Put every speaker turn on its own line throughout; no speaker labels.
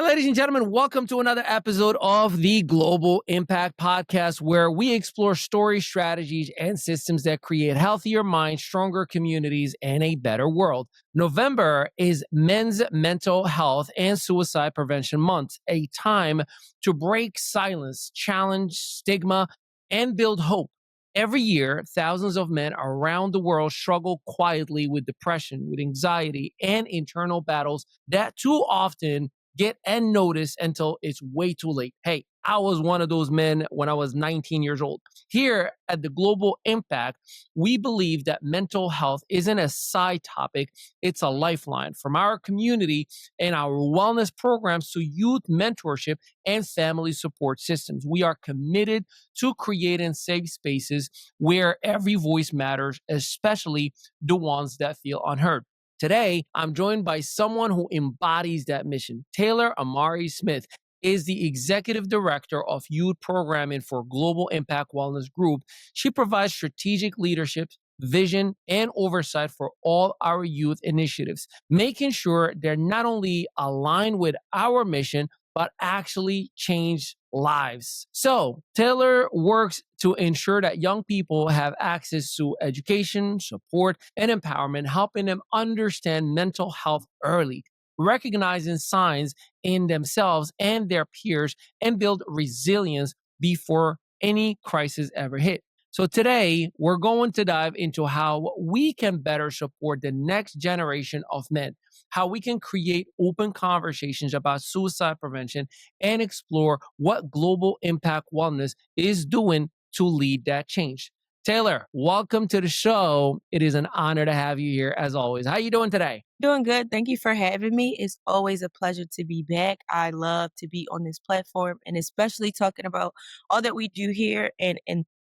ladies and gentlemen, welcome to another episode of the Global Impact Podcast, where we explore stories, strategies, and systems that create healthier minds, stronger communities, and a better world. November is Men's Mental Health and Suicide Prevention Month, a time to break silence, challenge stigma, and build hope. Every year, thousands of men around the world struggle quietly with depression, with anxiety, and internal battles that too often get unnoticed until it's way too late. Hey, I was one of those men when I was 19 years old. Here at the Global Impact, we believe that mental health isn't a side topic, it's a lifeline. From our community and our wellness programs to youth mentorship and family support systems, we are committed to creating safe spaces where every voice matters, especially the ones that feel unheard. Today, I'm joined by someone who embodies that mission. Taylor-Omaree Smith is the Executive Director of Youth Programming for Global Impact Wellness Group. She provides strategic leadership, vision, and oversight for all our youth initiatives, making sure they're not only aligned with our mission, but actually change lives. So Taylor works to ensure that young people have access to education, support, and empowerment, helping them understand mental health early, recognizing signs in themselves and their peers, and build resilience before any crisis ever hit. So today, we're going to dive into how we can better support the next generation of men, how we can create open conversations about suicide prevention, and explore what Global Impact Wellness is doing to lead that change. Taylor, welcome to the show. It is an honor to have you here as always. How are you doing today?
Doing good. Thank you for having me. It's always a pleasure to be back. I love to be on this platform and especially talking about all that we do here and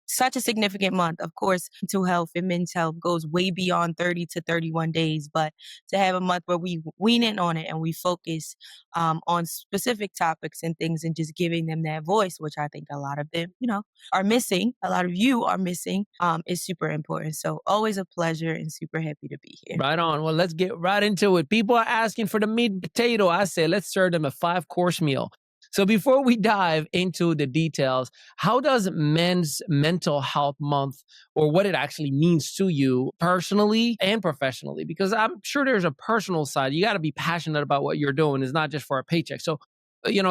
such a significant month. Of course, mental health and men's health goes way beyond 30 to 31 days, but to have a month where we wean in on it and we focus on specific topics and things and just giving them that voice, which I think a lot of them, are missing. A lot of you are missing, is super important. So always a pleasure and super happy to be here.
Right on. Well, let's get right into it. People are asking for the meat and potato. I say, let's serve them a 5-course meal. So before we dive into the details, how does Men's Mental Health Month, or what it actually means to you personally and professionally? Because I'm sure there's a personal side. You got to be passionate about what you're doing. It's not just for a paycheck. So,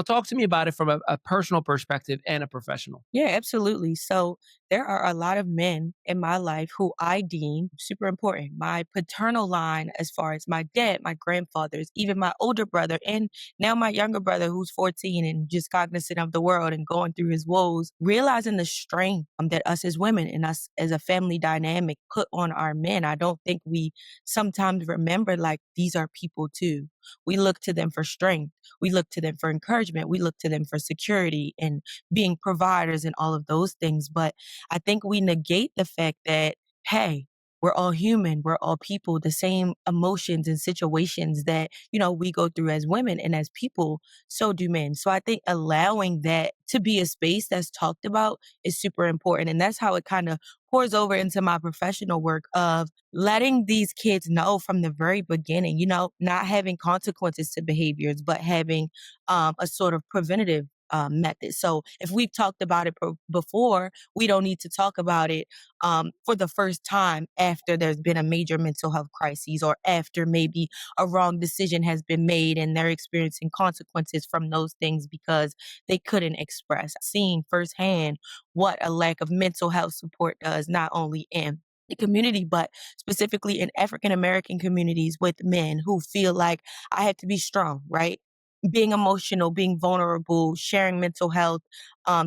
talk to me about it from a personal perspective and a professional.
Yeah, absolutely. So there are a lot of men in my life who I deem super important. My paternal line, as far as my dad, my grandfathers, even my older brother, and now my younger brother who's 14 and just cognizant of the world and going through his woes, realizing the strain that us as women and us as a family dynamic put on our men. I don't think we sometimes remember like these are people too. We look to them for strength. We look to them for encouragement. We look to them for security and being providers and all of those things. But I think we negate the fact that, hey, we're all human. We're all people, the same emotions and situations that, we go through as women and as people, so do men. So I think allowing that to be a space that's talked about is super important. And that's how it kind of pours over into my professional work of letting these kids know from the very beginning, not having consequences to behaviors, but having a sort of preventative method. So if we've talked about it before, we don't need to talk about it for the first time after there's been a major mental health crisis or after maybe a wrong decision has been made and they're experiencing consequences from those things because they couldn't express. Seeing firsthand what a lack of mental health support does, not only in the community, but specifically in African American communities with men who feel like I have to be strong, right? Being emotional, being vulnerable, sharing mental health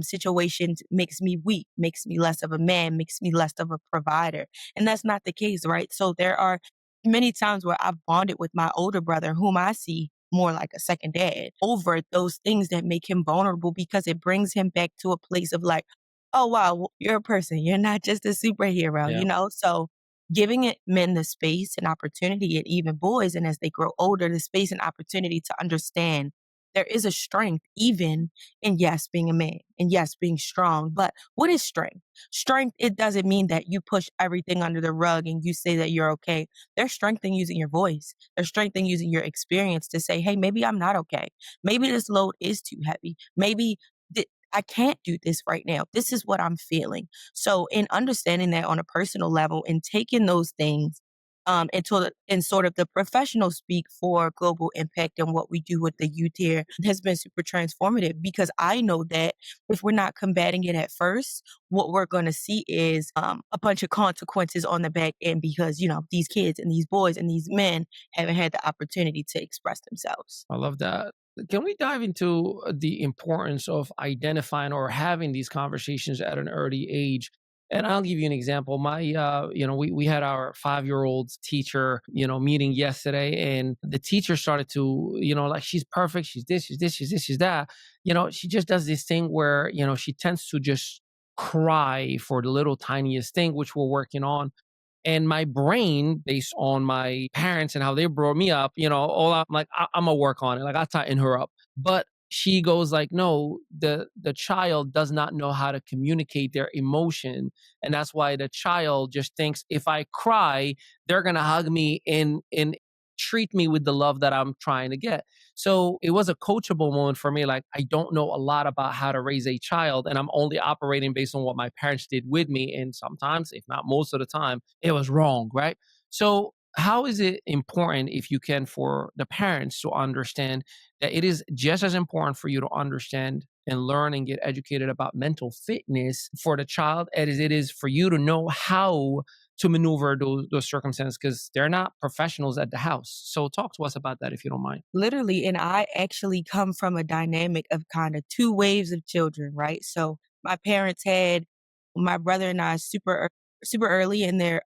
situations makes me weak, makes me less of a man, makes me less of a provider. And that's not the case, right? So there are many times where I've bonded with my older brother, whom I see more like a second dad, over those things that make him vulnerable because it brings him back to a place of like, oh, wow, you're a person. You're not just a superhero,
Yeah.
So giving men the space and opportunity, and even boys, and as they grow older, the space and opportunity to understand there is a strength even in, yes, being a man and yes, being strong. But what is strength? Strength, it doesn't mean that you push everything under the rug and you say that you're okay. There's strength in using your voice. There's strength in using your experience to say, hey, maybe I'm not okay. Maybe this load is too heavy. Maybe I can't do this right now. This is what I'm feeling. So in understanding that on a personal level and taking those things in sort of the professional speak for global impact and what we do with the youth here has been super transformative, because I know that if we're not combating it at first, what we're going to see is a bunch of consequences on the back end, because, these kids and these boys and these men haven't had the opportunity to express themselves.
I love that. Can we dive into the importance of identifying or having these conversations at an early age? And I'll give you an example. We had our 5-year-old teacher, meeting yesterday, and the teacher started to, like, she's perfect. She's this, she's this, she's this, she's that. She just does this thing where, she tends to just cry for the little tiniest thing, which we're working on. And my brain, based on my parents and how they brought me up, I'm like, I'm gonna work on it. Like, I tighten her up. But she goes like, no, the child does not know how to communicate their emotion. And that's why the child just thinks if I cry, they're gonna hug me and treat me with the love that I'm trying to get. So it was a coachable moment for me. Like, I don't know a lot about how to raise a child, and I'm only operating based on what my parents did with me. And sometimes, if not most of the time, it was wrong, right? So how is it important, if you can, for the parents to understand that it is just as important for you to understand and learn and get educated about mental fitness for the child as it is for you to know how to maneuver those circumstances, because they're not professionals at the house. So talk to us about that, if you don't mind.
Literally, and I actually come from a dynamic of kind of two waves of children, right? So my parents had my brother and I super early in their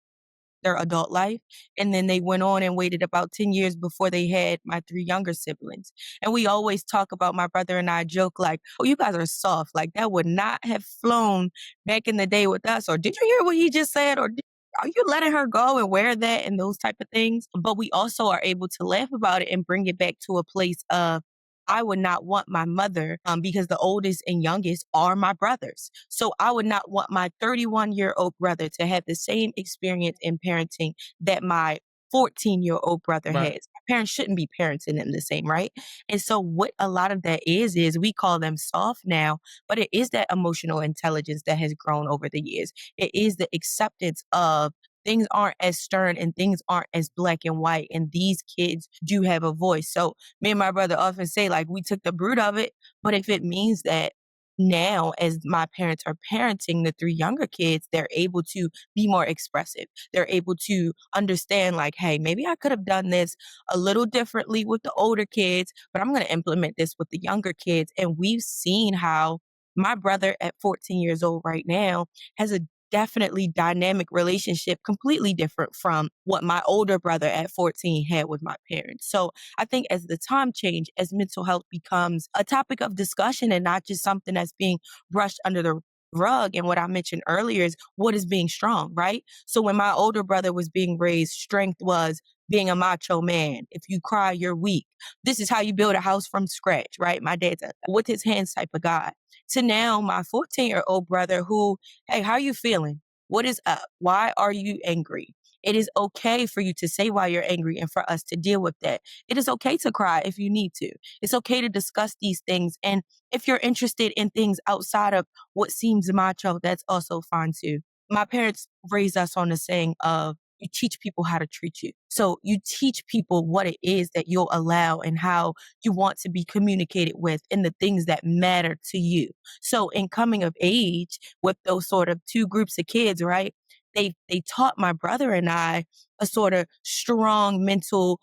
adult life. And then they went on and waited about 10 years before they had my three younger siblings. And we always talk about, my brother and I joke like, oh, you guys are soft. Like, that would not have flown back in the day with us. Or did you hear what he just said? Or are you letting her go and wear that and those type of things? But we also are able to laugh about it and bring it back to a place of, I would not want my mother, because the oldest and youngest are my brothers. So I would not want my 31-year-old brother to have the same experience in parenting that my 14-year-old brother
Right.
has. Parents shouldn't be parenting them the same, right? And so what a lot of that is we call them soft now, but it is that emotional intelligence that has grown over the years. It is the acceptance of things aren't as stern and things aren't as black and white. And these kids do have a voice. So me and my brother often say, like, we took the brood of it, but if it means that now, as my parents are parenting the three younger kids, they're able to be more expressive. They're able to understand, like, hey, maybe I could have done this a little differently with the older kids, but I'm going to implement this with the younger kids. And we've seen how my brother at 14 years old right now has a definitely dynamic relationship, completely different from what my older brother at 14 had with my parents. So I think as the time change, as mental health becomes a topic of discussion and not just something that's being brushed under the rug, and what I mentioned earlier is what is being strong, right? So when my older brother was being raised, strength was being a macho man. If you cry, you're weak. This is how you build a house from scratch, right? My dad's a with his hands type of guy. To now, my 14-year-old brother who, hey, how are you feeling? What is up? Why are you angry? It is okay for you to say why you're angry and for us to deal with that. It is okay to cry if you need to. It's okay to discuss these things. And if you're interested in things outside of what seems macho, that's also fine too. My parents raised us on the saying of, you teach people how to treat you. So you teach people what it is that you'll allow and how you want to be communicated with and the things that matter to you. So in coming of age with those sort of two groups of kids, right? They taught my brother and I a sort of strong mental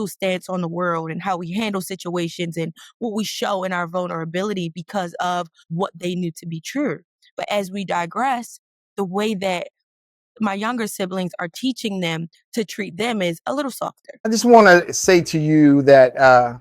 stance on the world and how we handle situations and what we show in our vulnerability because of what they knew to be true. But as we digress, the way that my younger siblings are teaching them to treat them is a little softer.
I just want to say to you that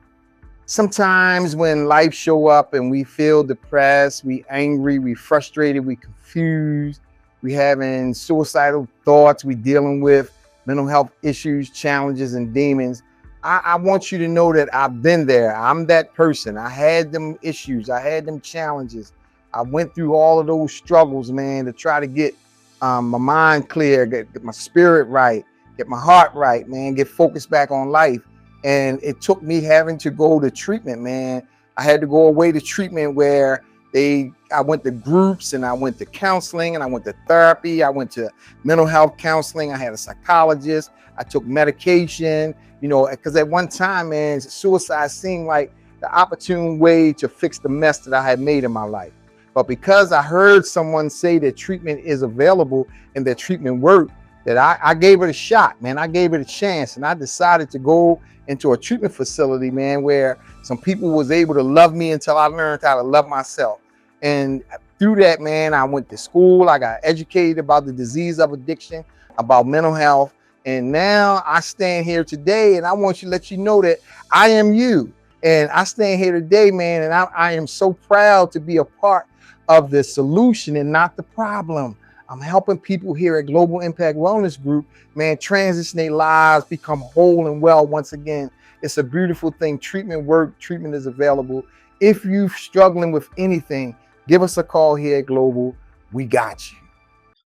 sometimes when life show up and we feel depressed, we angry, we frustrated, we confused, we having suicidal thoughts, we dealing with mental health issues, challenges, and demons, I want you to know that I've been there. I'm that person. I had them issues. I had them challenges. I went through all of those struggles, man, to try to get my mind clear, get my spirit right, get my heart right, man, get focused back on life. And it took me having to go to treatment, man. I had to go away to treatment where I went to groups and I went to counseling and I went to therapy. I went to mental health counseling. I had a psychologist. I took medication, you know, because at one time, man, suicide seemed like the opportune way to fix the mess that I had made in my life. But because I heard someone say that treatment is available and that treatment worked, that I gave it a shot, man. I gave it a chance, and I decided to go into a treatment facility, man, where some people was able to love me until I learned how to love myself. And through that, man, I went to school. I got educated about the disease of addiction, about mental health. And now I stand here today, and I want to let you know that I am you. And I stand here today, man, and I am so proud to be a part of the solution and not the problem. I'm helping people here at Global Impact Wellness Group, man, transition their lives, become whole and well once again. It's a beautiful thing. Treatment work, treatment is available. If you're struggling with anything, give us a call here at Global. We got you.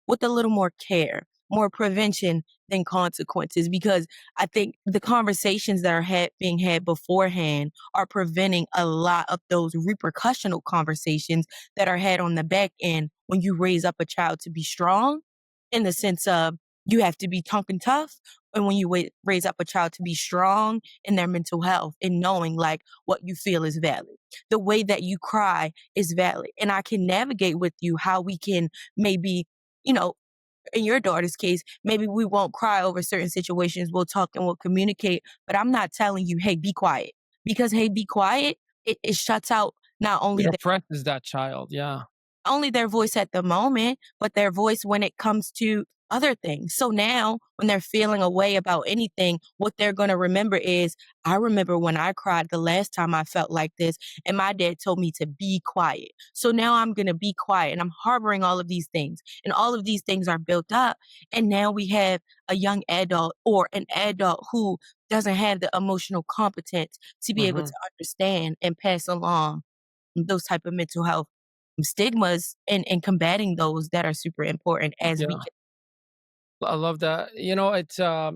With a little more care, more prevention than consequences, because I think the conversations that are being had beforehand are preventing a lot of those repercussional conversations that are had on the back end when you raise up a child to be strong, in the sense of you have to be tough, and when you raise up a child to be strong in their mental health and knowing like what you feel is valid. The way that you cry is valid. And I can navigate with you how we can maybe, you know, in your daughter's case, maybe we won't cry over certain situations. We'll talk and we'll communicate, but I'm not telling you, hey, be quiet. Because, hey, be quiet, it shuts out not only
It oppresses that child. Yeah.
only their voice at the moment, but their voice when it comes to other things. So now when they're feeling a way about anything, what they're going to remember is, I remember when I cried the last time I felt like this, and my dad told me to be quiet. So now I'm going to be quiet, and I'm harboring all of these things, and all of these things are built up. And now we have a young adult or an adult who doesn't have the emotional competence to be able
Hmm.
to understand and pass along those type of mental health stigmas, and combating those that are super important as we
Yeah. I love that. You know, I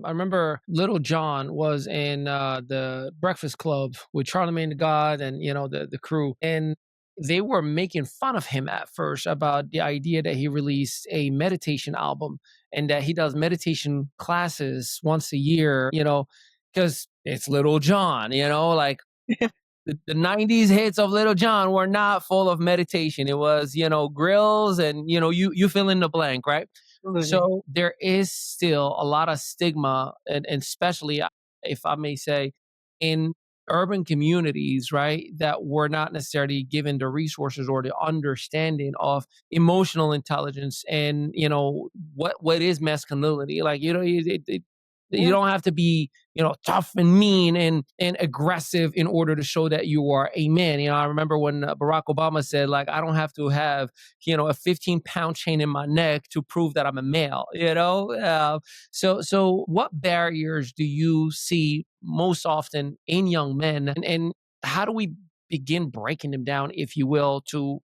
remember Little John was in the Breakfast Club with Charlemagne the God and, you know, the crew. And they were making fun of him at first about the idea that he released a meditation album and that he does meditation classes once a year, you know, because it's Little John, you know, like
get.
the 90s hits of Little John were not full of meditation. It was, you know, grills and, you know, you fill in the blank, right?
Absolutely.
So there is still a lot of stigma, and especially, if I may say, in urban communities, right, that were not necessarily given the resources or the understanding of emotional intelligence and, you know, what is masculinity. Like, you know, you
Yeah.
don't have to be, you know, tough and mean and aggressive in order to show that you are a man. You know, I remember when Barack Obama said, like, I don't have to have, you know, a 15-pound chain in my neck to prove that I'm a male, you know? So what barriers do you see most often in young men, and how do we begin breaking them down, if you will, to,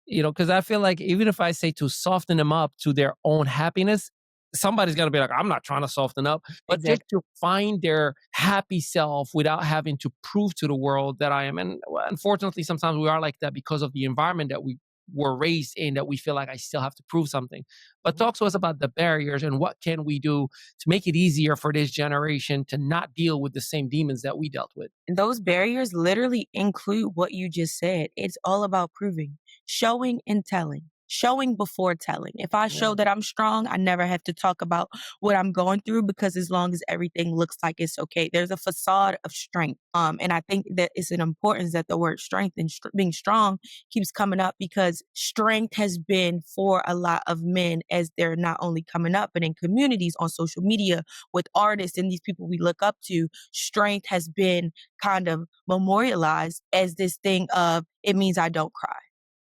you know, because I feel like even if I say to soften them up to their own happiness, somebody's gonna be like, I'm not trying to soften up, but just
Exactly.
to find their happy self without having to prove to the world that I am. And well, unfortunately, sometimes we are like that because of the environment that we were raised in, that we feel like I still have to prove something. But
Mhm.
talk to us about the barriers and what can we do to make it easier for this generation to not deal with the same demons that we dealt with.
And those barriers literally include what you just said. It's all about proving, showing and telling. Showing before telling. If I
Yeah.
show that I'm strong, I never have to talk about what I'm going through, because as long as everything looks like it's okay, there's a facade of strength. And I think that it's an importance that the word strength and being strong keeps coming up, because strength has been for a lot of men, as they're not only coming up, but in communities on social media with artists and these people we look up to, strength has been kind of memorialized as this thing of, it means I don't cry.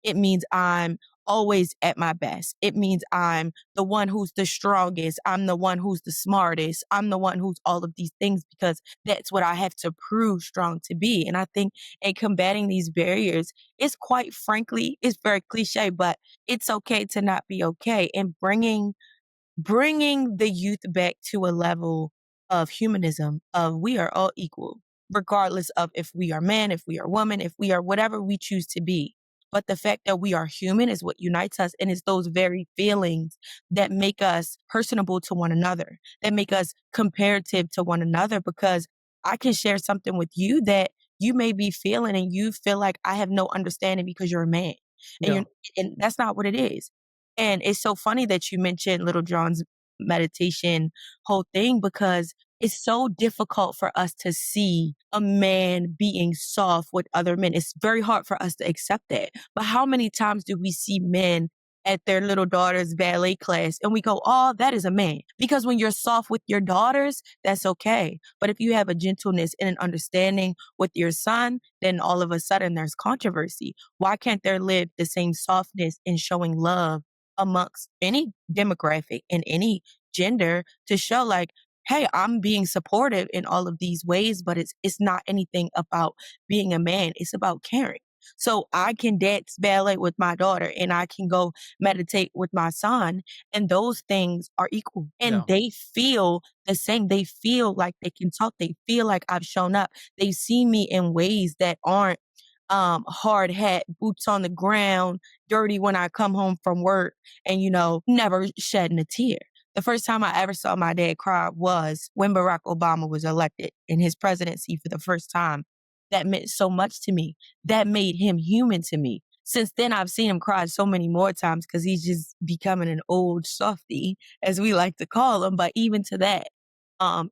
It means I'm always at my best. It means I'm the one who's the strongest. I'm the one who's the smartest. I'm the one who's all of these things because that's what I have to prove strong to be. And I think in combating these barriers, it's quite frankly, it's very cliche, but it's okay to not be okay. And bringing the youth back to a level of humanism, of we are all equal, regardless of if we are men, if we are women, if we are whatever we choose to be. But the fact that we are human is what unites us. And it's those very feelings that make us personable to one another, that make us comparative to one another, because I can share something with you that you may be feeling and you feel like I have no understanding because you're a man. And
Yeah.
you're, and that's not what it is. And it's so funny that you mentioned Little John's meditation whole thing, because it's so difficult for us to see a man being soft with other men. It's very hard for us to accept that. But how many times do we see men at their little daughter's ballet class and we go, oh, that is a man? Because when you're soft with your daughters, that's okay. But if you have a gentleness and an understanding with your son, then all of a sudden there's controversy. Why can't there live the same softness in showing love amongst any demographic and any gender to show like, hey, I'm being supportive in all of these ways, but it's not anything about being a man. It's about caring. So I can dance ballet with my daughter and I can go meditate with my son, and those things are equal and
Yeah.
they feel the same. They feel like they can talk. They feel like I've shown up. They see me in ways that aren't hard hat, boots on the ground, dirty when I come home from work, and, never shedding a tear. The first time I ever saw my dad cry was when Barack Obama was elected in his presidency for the first time. That meant so much to me. That made him human to me. Since then, I've seen him cry so many more times because he's just becoming an old softy, as we like to call him. But even to that,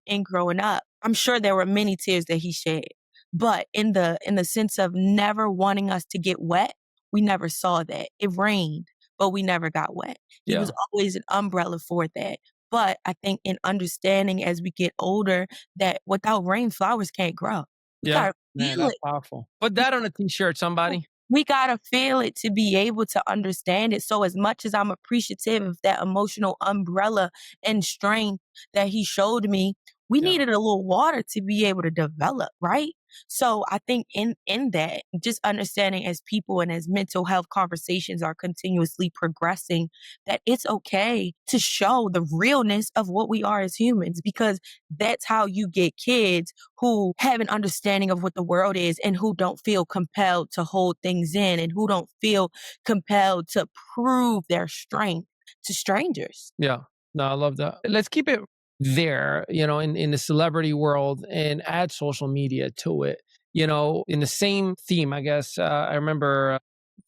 in growing up, I'm sure there were many tears that he shed. But in the sense of never wanting us to get wet, we never saw that. It rained, but we never got wet. He was
Yeah.
always an umbrella for that. But I think in understanding as we get older that without rain, flowers can't grow. We
Yeah.
gotta
Man,
feel
that's
it.
powerful. Put
We
that on a t-shirt, somebody.
we gotta feel it to be able to understand it. So as much as I'm appreciative of that emotional umbrella and strength that he showed me, we
Yeah.
needed a little water to be able to develop, right? So I think in that, just understanding as people and as mental health conversations are continuously progressing, that it's okay to show the realness of what we are as humans, because that's how you get kids who have an understanding of what the world is and who don't feel compelled to hold things in and who don't feel compelled to prove their strength to strangers.
Yeah. No, I love that. Let's keep it there, in the celebrity world and add social media to it. In the same theme, I guess, I remember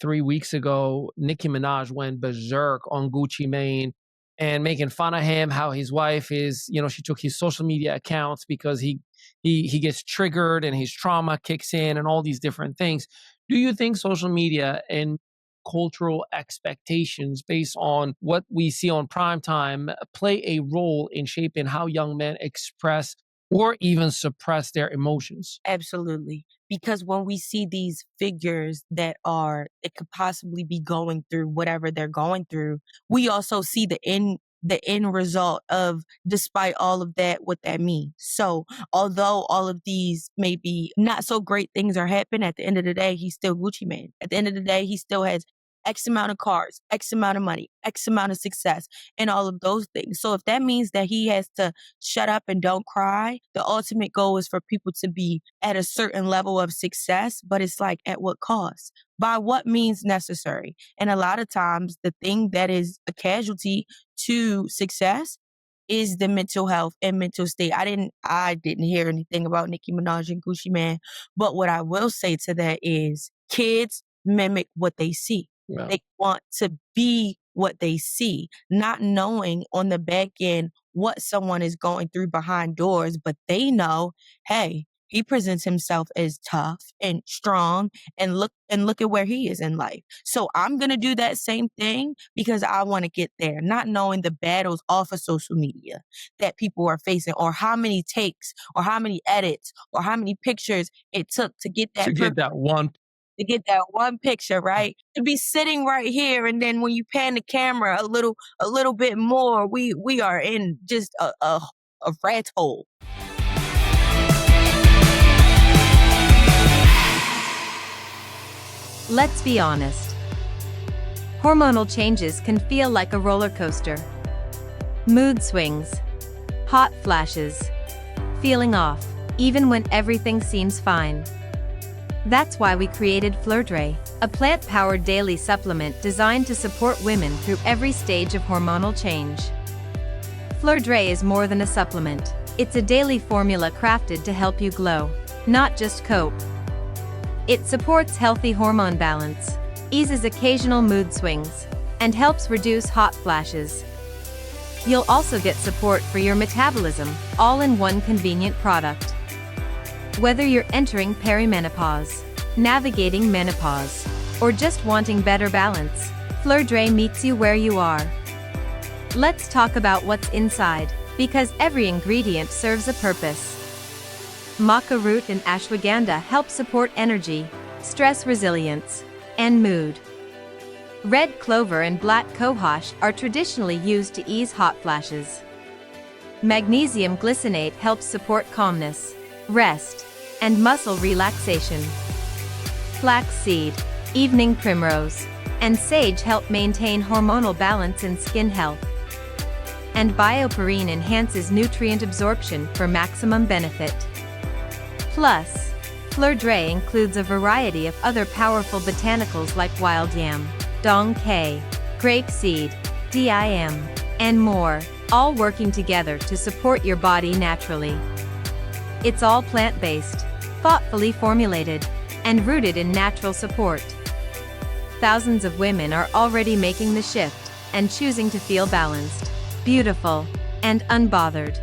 3 weeks ago, Nicki Minaj went berserk on Gucci Mane and making fun of him, how his wife is, she took his social media accounts because he gets triggered and his trauma kicks in and all these different things. Do you think social media and cultural expectations based on what we see on prime time play a role in shaping how young men express or even suppress their emotions?
Absolutely. Because when we see these figures it could possibly be going through whatever they're going through, we also see the end result of, despite all of that, what that means. So although all of these maybe not so great things are happening, at the end of the day, he's still Gucci Man. At the end of the day, he still has X amount of cars, X amount of money, X amount of success, and all of those things. So if that means that he has to shut up and don't cry, the ultimate goal is for people to be at a certain level of success, but it's like, at what cost? By what means necessary? And a lot of times the thing that is a casualty to success is the mental health and mental state. I didn't hear anything about Nicki Minaj and Gucci Man, but what I will say to that is kids mimic what they see.
Yeah.
They want to be what they see, not knowing on the back end what someone is going through behind doors, but they know, hey, he presents himself as tough and strong, and look at where he is in life. So I'm going to do that same thing because I want to get there, not knowing the battles off of social media that people are facing, or how many takes or how many edits or how many pictures it took to get
To
that
get
perfect.
that one.
to get that one picture, right? To be sitting right here, and then when you pan the camera a little bit more, we are in just a rat hole.
Let's be honest. Hormonal changes can feel like a roller coaster. Mood swings, hot flashes, feeling off, even when everything seems fine. That's why we created Fleur-Dray, a plant-powered daily supplement designed to support women through every stage of hormonal change. Fleur-Dray is more than a supplement. It's a daily formula crafted to help you glow, not just cope. It supports healthy hormone balance, eases occasional mood swings, and helps reduce hot flashes. You'll also get support for your metabolism, all in one convenient product. Whether you're entering perimenopause, navigating menopause, or just wanting better balance, Fleur-Dray meets you where you are. Let's talk about what's inside, because every ingredient serves a purpose. Maca root and ashwagandha help support energy, stress resilience, and mood. Red clover and black cohosh are traditionally used to ease hot flashes. Magnesium glycinate helps support calmness, rest, and muscle relaxation. Flaxseed, evening primrose, and sage help maintain hormonal balance and skin health. And bioperine enhances nutrient absorption for maximum benefit. Plus, Fleur-Dray includes a variety of other powerful botanicals like wild yam, dong quai, grapeseed, dim, and more, all working together to support your body naturally. It's all plant-based, thoughtfully formulated, and rooted in natural support. Thousands of women are already making the shift and choosing to feel balanced, beautiful, and unbothered.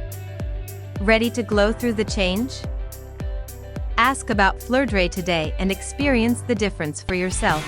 Ready to glow through the change? Ask about Fleur-Dray today and experience the difference for yourself.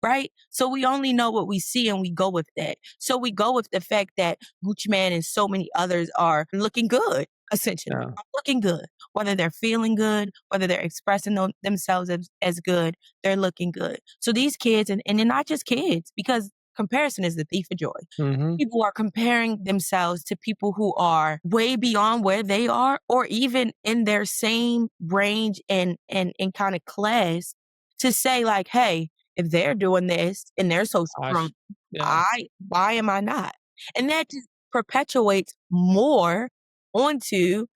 Right? So we only know what we see and we go with that. So we go with the fact that Gucci Mane and so many others are looking good, essentially.
Yeah.
Looking good. Whether they're feeling good, whether they're expressing themselves as good, they're looking good. So these kids, and they're not just kids, because comparison is the thief of joy.
Mm-hmm.
People are comparing themselves to people who are way beyond where they are, or even in their same range and kind of class, to say like, hey, if they're doing this and they're so strong,
Yeah.
why am I not? And that just perpetuates more onto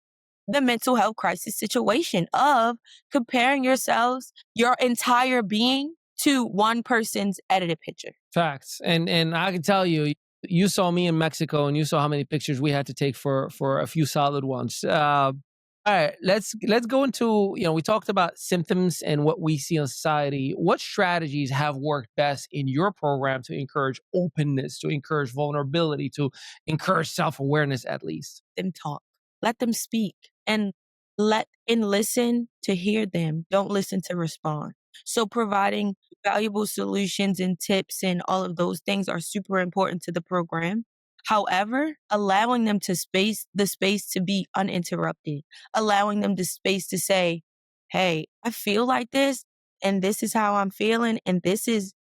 the mental health crisis situation of comparing yourselves, your entire being, to one person's edited picture.
Facts. And I can tell you, you saw me in Mexico and you saw how many pictures we had to take for a few solid ones. All right, let's go into, we talked about symptoms and what we see in society. What strategies have worked best in your program to encourage openness, to encourage vulnerability, to encourage self-awareness at least?
Them talk. Let them speak, and listen to hear them. Don't listen to respond. So providing valuable solutions and tips and all of those things are super important to the program. However, allowing them the space to be uninterrupted, allowing them the space to say, hey, I feel like this, and this is how I'm feeling, and this is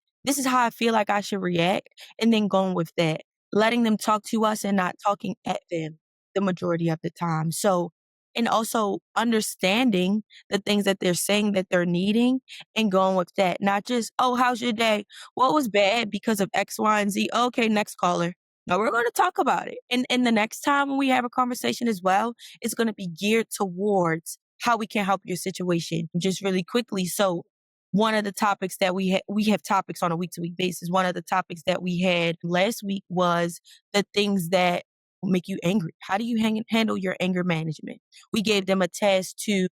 how I feel like I should react, and then going with that, letting them talk to us and not talking at them the majority of the time. So, and also understanding the things that they're saying that they're needing and going with that, not just, oh, how's your day? Well, it was bad because of X, Y, and Z. Okay, next caller. No, we're going to talk about it. And the next time when we have a conversation as well, it's going to be geared towards how we can help your situation. Just really quickly. So one of the topics that we have topics on a week-to-week basis. One of the topics that we had last week was the things that make you angry. How do you handle your anger management? We gave them a task to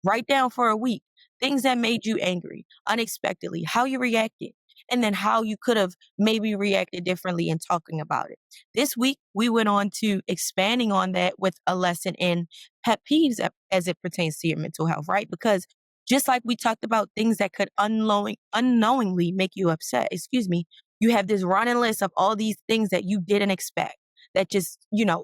write down for a week things that made you angry unexpectedly, how you reacted, and then how you could have maybe reacted differently in talking about it. This week, we went on to expanding on that with a lesson in pet peeves as it pertains to your mental health, right? Because just like we talked about things that could unknowingly make you upset, you have this running list of all these things that you didn't expect, that just,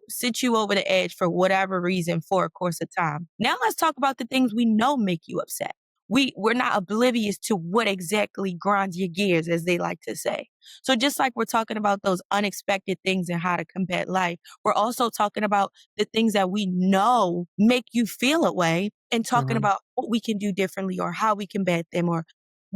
sit you over the edge for whatever reason for a course of time. Now let's talk about the things we know make you upset. We're not oblivious to what exactly grinds your gears, as they like to say. So just like we're talking about those unexpected things and how to combat life, we're also talking about the things that we know make you feel a way and talking about what we can do differently or how we combat them or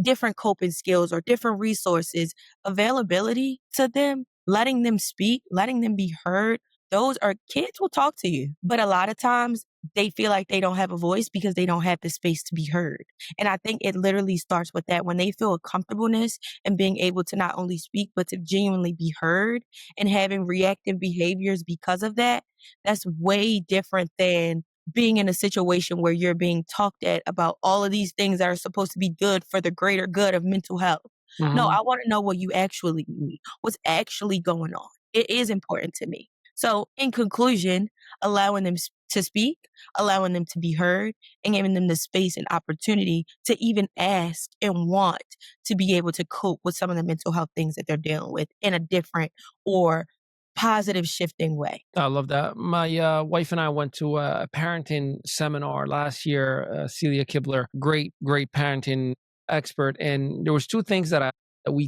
different coping skills or different resources, availability to them, letting them speak, letting them be heard. Those are kids will talk to you, but a lot of times they feel like they don't have a voice because they don't have the space to be heard. And I think it literally starts with that when they feel a comfortableness and being able to not only speak, but to genuinely be heard and having reactive behaviors because of that. That's way different than being in a situation where you're being talked at about all of these things that are supposed to be good for the greater good of mental health. No, I want to know what you actually need, what's actually going on. It is important to me. So, in conclusion, allowing them to speak, allowing them to be heard, and giving them the space and opportunity to even ask and want to be able to cope with some of the mental health things that they're dealing with in a different or positive shifting way.
I love that. My wife and I went to a parenting seminar last year. Celia Kibler, great parenting expert, and there was two things that we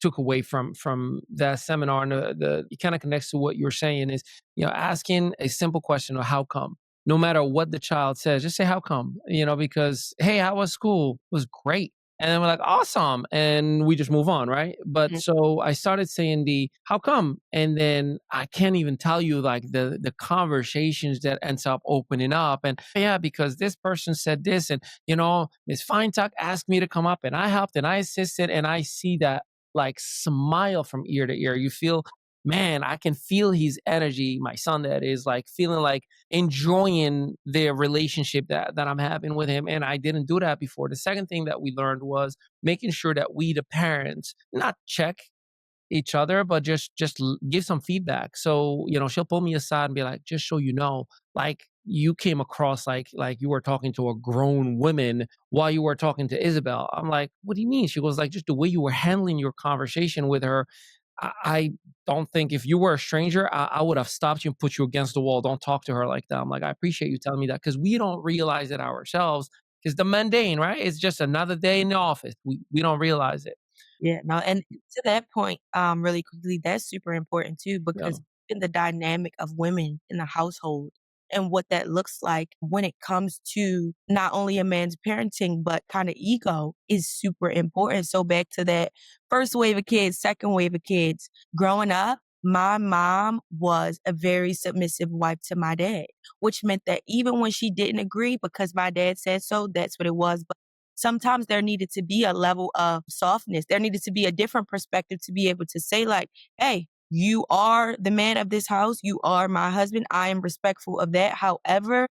took away from that seminar, and it kind of connects to what you're saying is, asking a simple question of how come. No matter what the child says, just say how come. Because hey, how was school? It was great. And then we're like, awesome. And we just move on, right? But so I started saying the how come? And then I can't even tell you like the conversations that ends up opening up. And yeah, because this person said this, and Miss Feintuck asked me to come up and I helped and I assisted, and I see that like smile from ear to ear. You feel, man, I can feel his energy, my son that is, like feeling like enjoying the relationship that I'm having with him. And I didn't do that before. The second thing that we learned was making sure that we, the parents, not check each other, but just give some feedback. So, she'll pull me aside and be like, just so you know, like you came across like you were talking to a grown woman while you were talking to Isabel. I'm like, what do you mean? She goes like, just the way you were handling your conversation with her. I don't think if you were a stranger, I would have stopped you and put you against the wall. Don't talk to her like that. I'm like, I appreciate you telling me that, because we don't realize it ourselves. Because the mundane, right? It's just another day in the office. We don't realize it.
Yeah, no, and to that point, really quickly, that's super important too,
Yeah.
because in the dynamic of women in the household and what that looks like when it comes to not only a man's parenting, but kind of ego is super important. So back to that first wave of kids, second wave of kids, growing up, my mom was a very submissive wife to my dad, which meant that even when she didn't agree because my dad said so, that's what it was. But sometimes there needed to be a level of softness. There needed to be a different perspective to be able to say like, hey, you are the man of this house. You are my husband. I am respectful of that. However,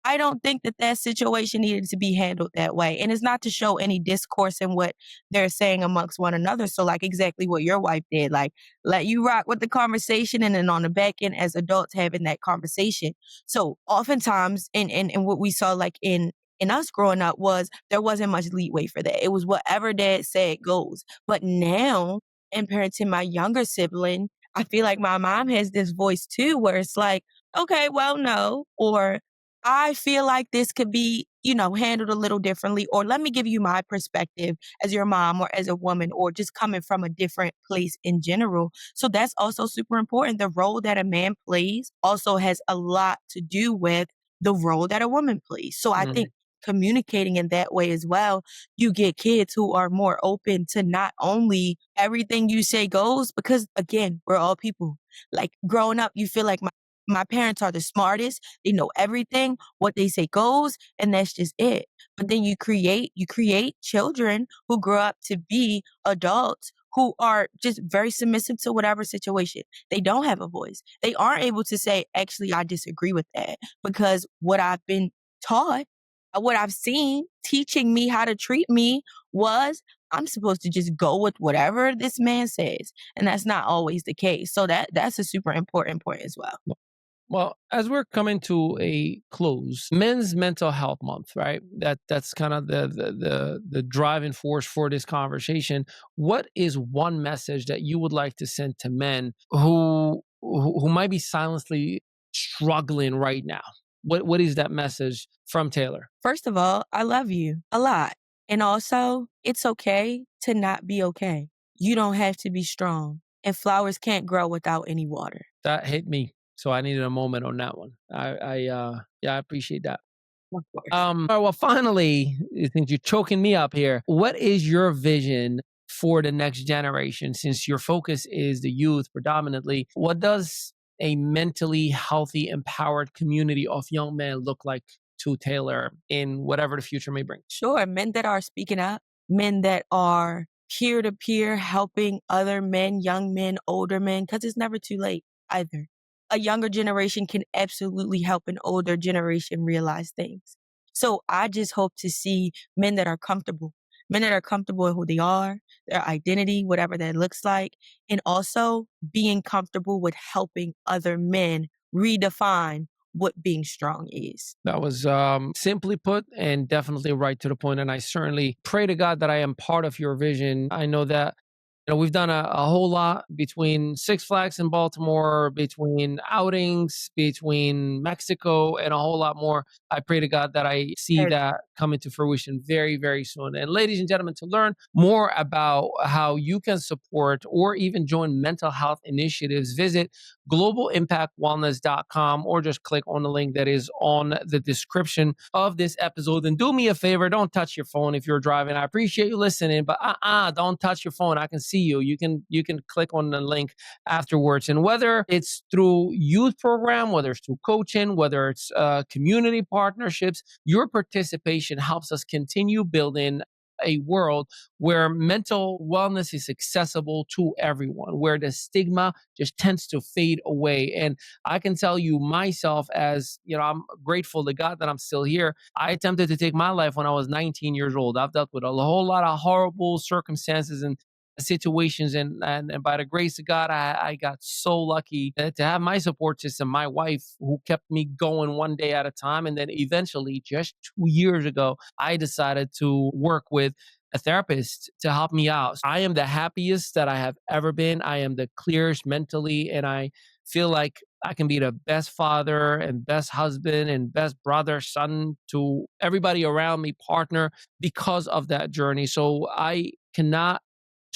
I don't think that situation needed to be handled that way. And it's not to show any discourse in what they're saying amongst one another. So like exactly what your wife did, like let you rock with the conversation and then on the back end as adults having that conversation. So oftentimes in what we saw like in us growing up was there wasn't much leeway for that. It was whatever dad said goes. But now in parenting my younger sibling, I feel like my mom has this voice too, where it's like, okay, well, no, or I feel like this could be, handled a little differently, or let me give you my perspective as your mom or as a woman, or just coming from a different place in general. So that's also super important. The role that a man plays also has a lot to do with the role that a woman plays. So I think communicating in that way as well, you get kids who are more open to not only everything you say goes, because again, we're all people. Like growing up, you feel like my parents are the smartest. They know everything. What they say goes, and that's just it. But then you create children who grow up to be adults who are just very submissive to whatever situation. They don't have a voice. They aren't able to say, actually, I disagree with that, because what I've been taught, what I've seen teaching me how to treat me was I'm supposed to just go with whatever this man says. And that's not always the case. So that's a super important point as well.
Well, as we're coming to a close, Men's Mental Health Month, right? That's kind of the driving force for this conversation. What is one message that you would like to send to men who who might be silently struggling right now? What is that message from Taylor?
First of all, I love you a lot. And also, it's okay to not be okay. You don't have to be strong. And flowers can't grow without any water.
That hit me. So I needed a moment on that one. I appreciate that.
Of course.
All right, well, finally, since you're choking me up here, what is your vision for the next generation? Since your focus is the youth predominantly, what does a mentally healthy, empowered community of young men look like to Taylor in whatever the future may bring?
Sure, men that are speaking up, men that are peer to peer helping other men, young men, older men, because it's never too late either. A younger generation can absolutely help an older generation realize things. So I just hope to see men that are comfortable in who they are, their identity, whatever that looks like, and also being comfortable with helping other men redefine what being strong is.
That was simply put and definitely right to the point. And I certainly pray to God that I am part of your vision. I know that we've done a whole lot between Six Flags in Baltimore, between outings, between Mexico, and a whole lot more. I pray to God that I see that coming to fruition very, very soon. And ladies and gentlemen, to learn more about how you can support or even join mental health initiatives, visit globalimpactwellness.com or just click on the link that is on the description of this episode. And do me a favor, don't touch your phone if you're driving. I appreciate you listening, but don't touch your phone. I can see you. You can click on the link afterwards. And whether it's through youth program, whether it's through coaching, whether it's community partnerships, your participation helps us continue building a world where mental wellness is accessible to everyone, where the stigma just tends to fade away. And I can tell you myself, as I'm grateful to God that I'm still here. I attempted to take my life when I was 19 years old. I've dealt with a whole lot of horrible circumstances and situations, and by the grace of God, I got so lucky to have my support system, my wife, who kept me going one day at a time. And then eventually, just 2 years ago, I decided to work with a therapist to help me out. I am the happiest that I have ever been. I am the clearest mentally, and I feel like I can be the best father and best husband and best brother, son to everybody around me, partner, because of that journey. So I cannot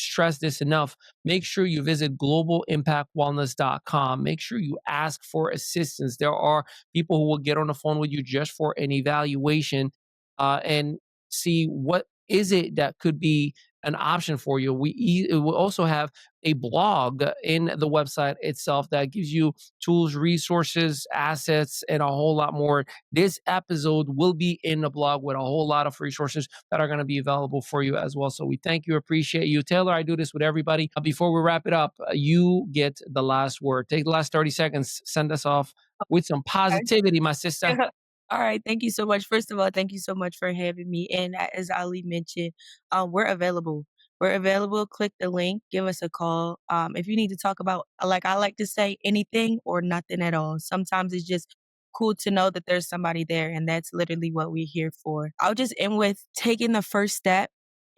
stress this enough. Make sure you visit globalimpactwellness.com. Make sure you ask for assistance. There are people who will get on the phone with you just for an evaluation and see what is it that could be an option for you. We will also have a blog in the website itself that gives you tools, resources, assets, and a whole lot more. This episode will be in the blog with a whole lot of resources that are going to be available for you as well. So we thank you, appreciate you. Taylor, I do this with everybody. Before we wrap it up, you get the last word. Take the last 30 seconds, send us off with some positivity, my sister.
All right. Thank you so much. First of all, thank you so much for having me. And as Ali mentioned, we're available. We're available. Click the link. Give us a call. If you need to talk about, like I like to say, anything or nothing at all. Sometimes it's just cool to know that there's somebody there. And that's literally what we're here for. I'll just end with taking the first step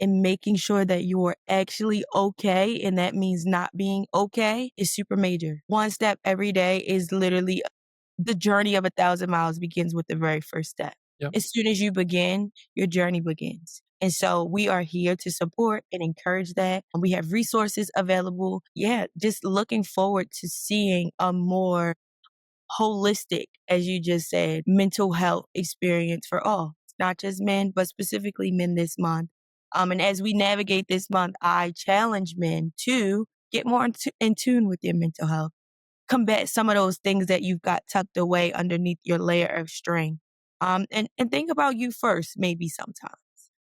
and making sure that you are actually okay. And that means not being okay is super major. One step every day is literally the journey of 1,000 miles begins with the very first step.
Yep.
As soon as you begin, your journey begins. And so we are here to support and encourage that. And we have resources available. Yeah, just looking forward to seeing a more holistic, as you just said, mental health experience for all. It's not just men, but specifically men this month. And as we navigate this month, I challenge men to get more in tune with their mental health. Combat some of those things that you've got tucked away underneath your layer of string. And think about you first, maybe sometimes.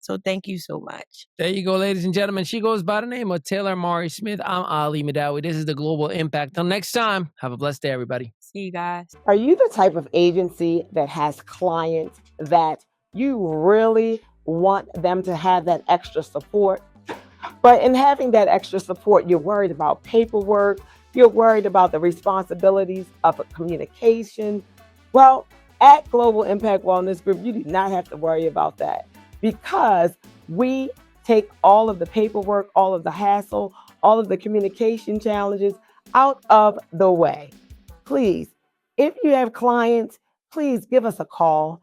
So thank you so much.
There you go, ladies and gentlemen. She goes by the name of Taylor-Omaree Smith. I'm Ali Mehdaoui. This is the Global Impact. Till next time, have a blessed day, everybody.
See you guys.
Are you the type of agency that has clients that you really want them to have that extra support? But in having that extra support, you're worried about paperwork. You're worried about the responsibilities of a communication. Well, at Global Impact Wellness Group, you do not have to worry about that because we take all of the paperwork, all of the hassle, all of the communication challenges out of the way. Please, if you have clients, please give us a call.